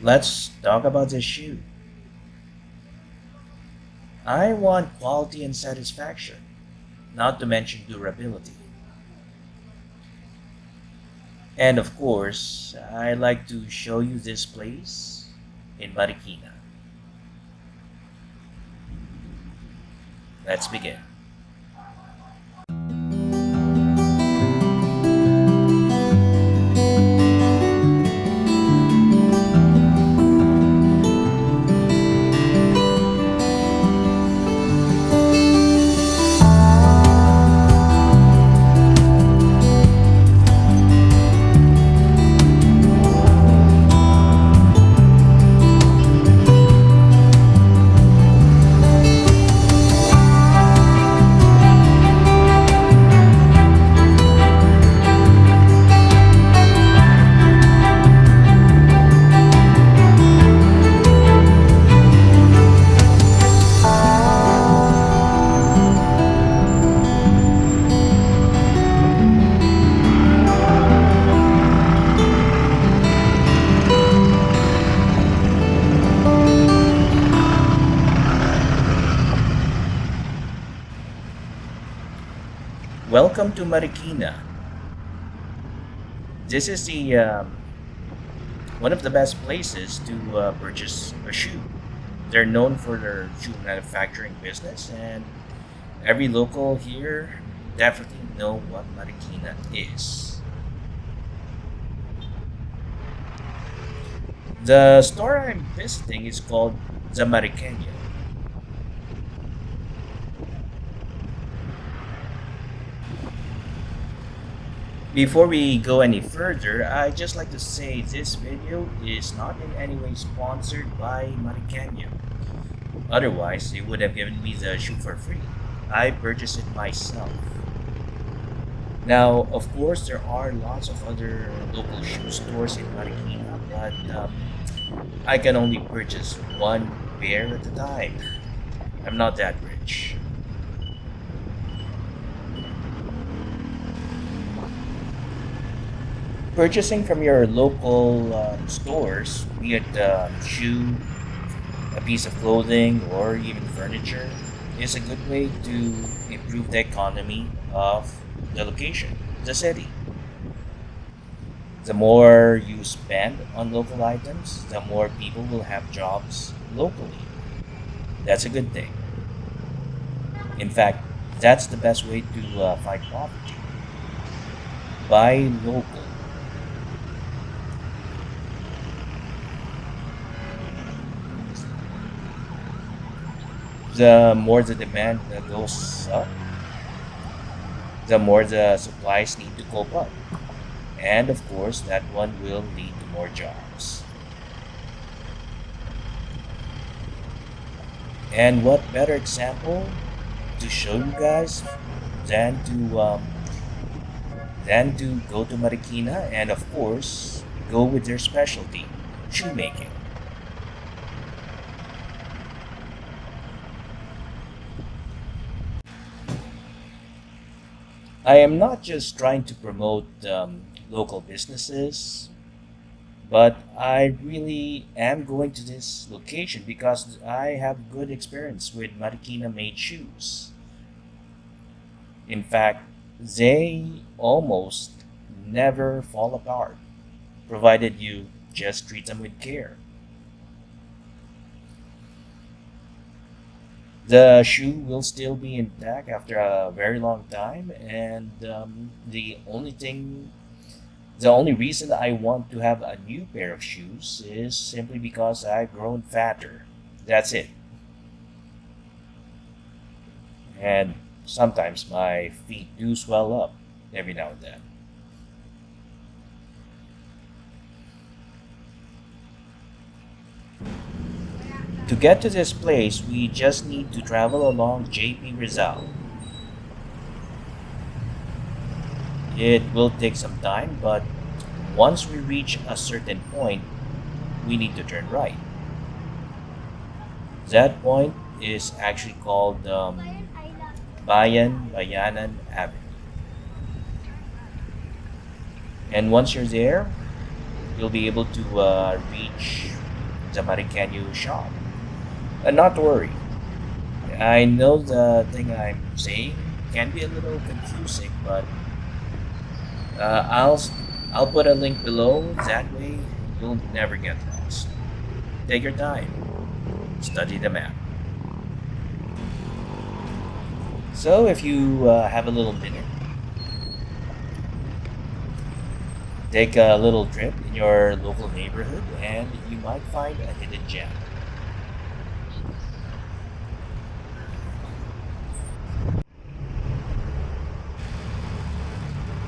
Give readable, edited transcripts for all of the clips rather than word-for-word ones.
Let's talk about this shoe. I want quality and satisfaction, not to mention durability. And of course, I like to show you this place in Mariquina. Let's begin. Welcome to Mariquina. This is the one of the best places to purchase a shoe. They're known for their shoe manufacturing business, and every local here definitely know what Mariquina is. The store I'm visiting is called the Mariqueno. Before we go any further, I just like to say this video is not in any way sponsored by Mariqueno. Otherwise, they would have given me the shoe for free. I purchased it myself. Now, of course, there are lots of other local shoe stores in Mariquina, but I can only purchase one pair at a time. I'm not that rich. Purchasing from your local stores, be it shoe, a piece of clothing, or even furniture, is a good way to improve the economy of the location, the city. The more you spend on local items, the more people will have jobs locally. That's a good thing. In fact, that's the best way to fight poverty. Buy local. The more the demand goes up, the more the supplies need to cope up. And of course, that one will lead to more jobs. And what better example to show you guys than to go to Mariquina and of course go with their specialty, shoemaking. I am not just trying to promote local businesses, but I really am going to this location because I have good experience with Mariquina made shoes. In fact, they almost never fall apart, provided you just treat them with care. The shoe will still be intact after a very long time, and the only reason I want to have a new pair of shoes is simply because I've grown fatter. That's it. And sometimes my feet do swell up every now and then. To get to this place, we just need to travel along JP Rizal. It will take some time, but once we reach a certain point, we need to turn right. That point is actually called Bayanan Avenue. And once you're there, you'll be able to reach the Mariqueno shop. And not to worry, I know the thing I'm saying can be a little confusing, but uh, I'll s- I'll put a link below. That way, you'll never get lost. Take your time, study the map. So, if you have a little minute, take a little trip in your local neighborhood, and you might find a hidden gem.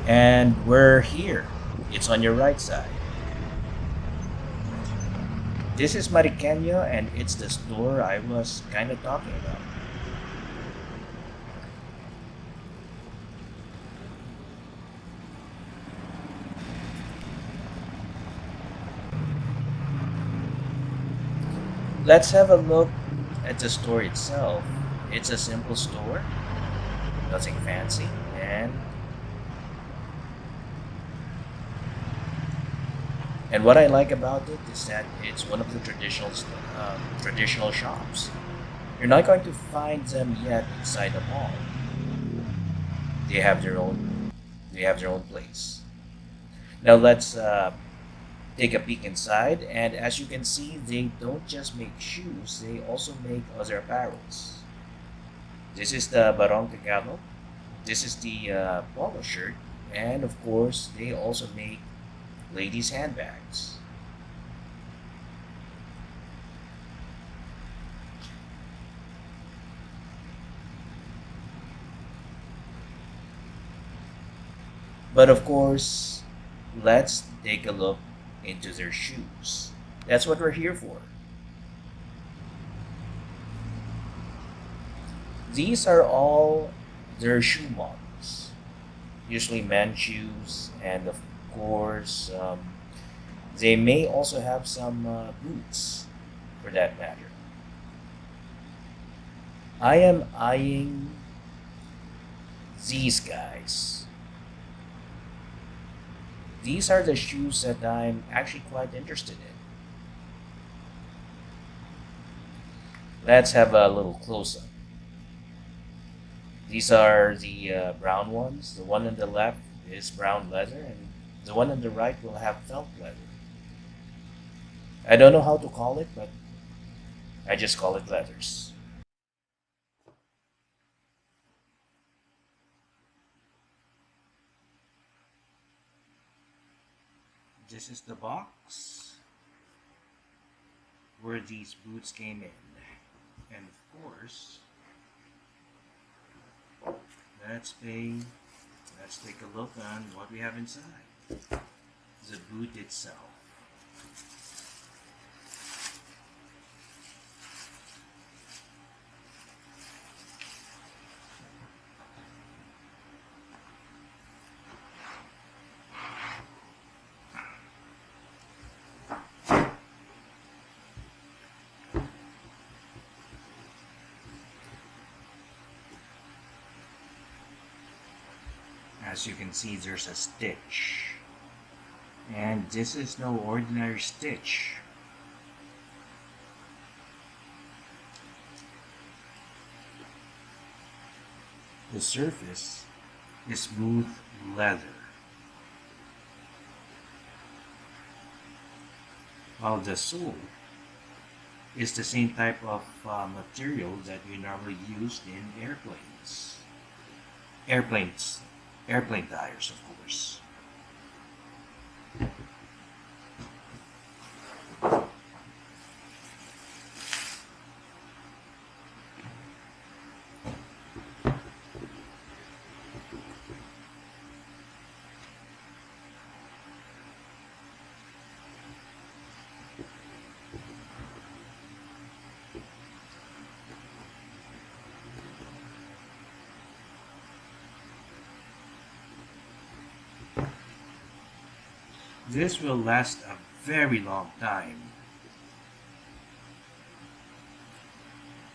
And we're here. It's on your right side. This is Mariquena, and it's the store I was kind of talking about. Let's have a look at the store itself. It's a simple store, nothing fancy, and what I like about it is that it's one of the traditional shops. You're not going to find them yet inside the mall. They have their own. They have their own place. Now let's take a peek inside, and as you can see, they don't just make shoes; they also make other apparels. This is the Barong Tagalog. This is the polo shirt, and of course, they also make ladies' handbags. But of course, let's take a look into their shoes. That's what we're here for. These are all their shoe models, usually men's shoes, and of course, they may also have some boots for that matter. I am eyeing these guys. These are the shoes that I'm actually quite interested in. Let's have a little close up. These are the brown ones. The one on the left is brown leather, and the one on the right will have felt leather. I don't know how to call it, but I just call it leathers. This is the box where these boots came in. And of course, let's pay let's take a look on what we have inside. The boot itself. As you can see, there's a stitch. And this is no ordinary stitch. The surface is smooth leather, while the sole is the same type of material that we normally use in airplanes, airplane tires, of course. This will last a very long time.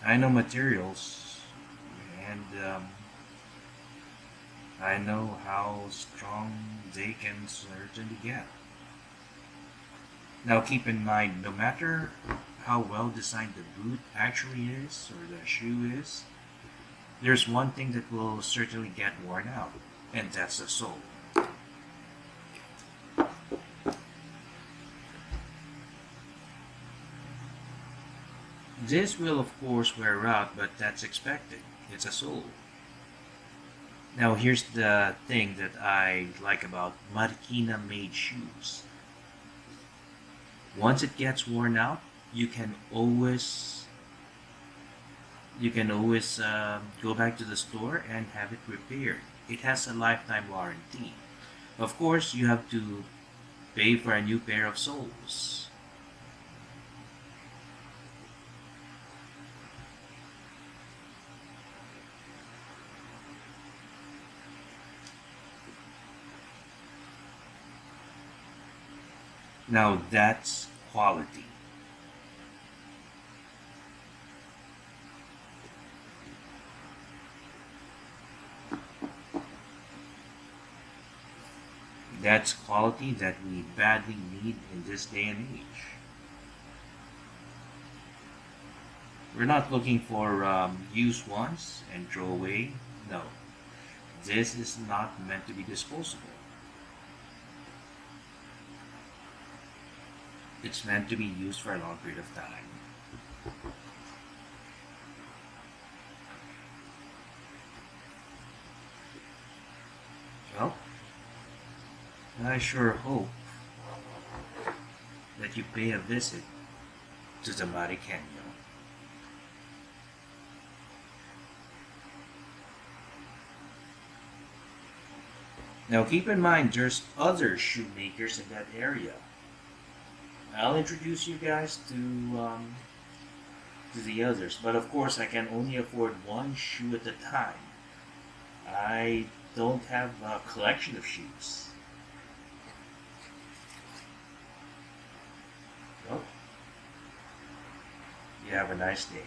I know materials, and I know how strong they can certainly get. Now keep in mind, no matter how well designed the boot actually is or the shoe is, there's one thing that will certainly get worn out, and that's the sole. This will of course wear out, but that's expected. It's a sole. Now here's the thing that I like about Mariquina made shoes. Once it gets worn out, you can always go back to the store and have it repaired. It has a lifetime warranty. Of course, you have to pay for a new pair of soles. Now that's quality. That's quality that we badly need in this day and age. We're not looking for use once and throw away. No, this is not meant to be disposable. It's meant to be used for a long period of time. Well, I sure hope that you pay a visit to the Mariqueno. Now keep in mind there's other shoemakers in that area. I'll introduce you guys to the others, but of course I can only afford one shoe at a time. I don't have a collection of shoes. Well, you have a nice day.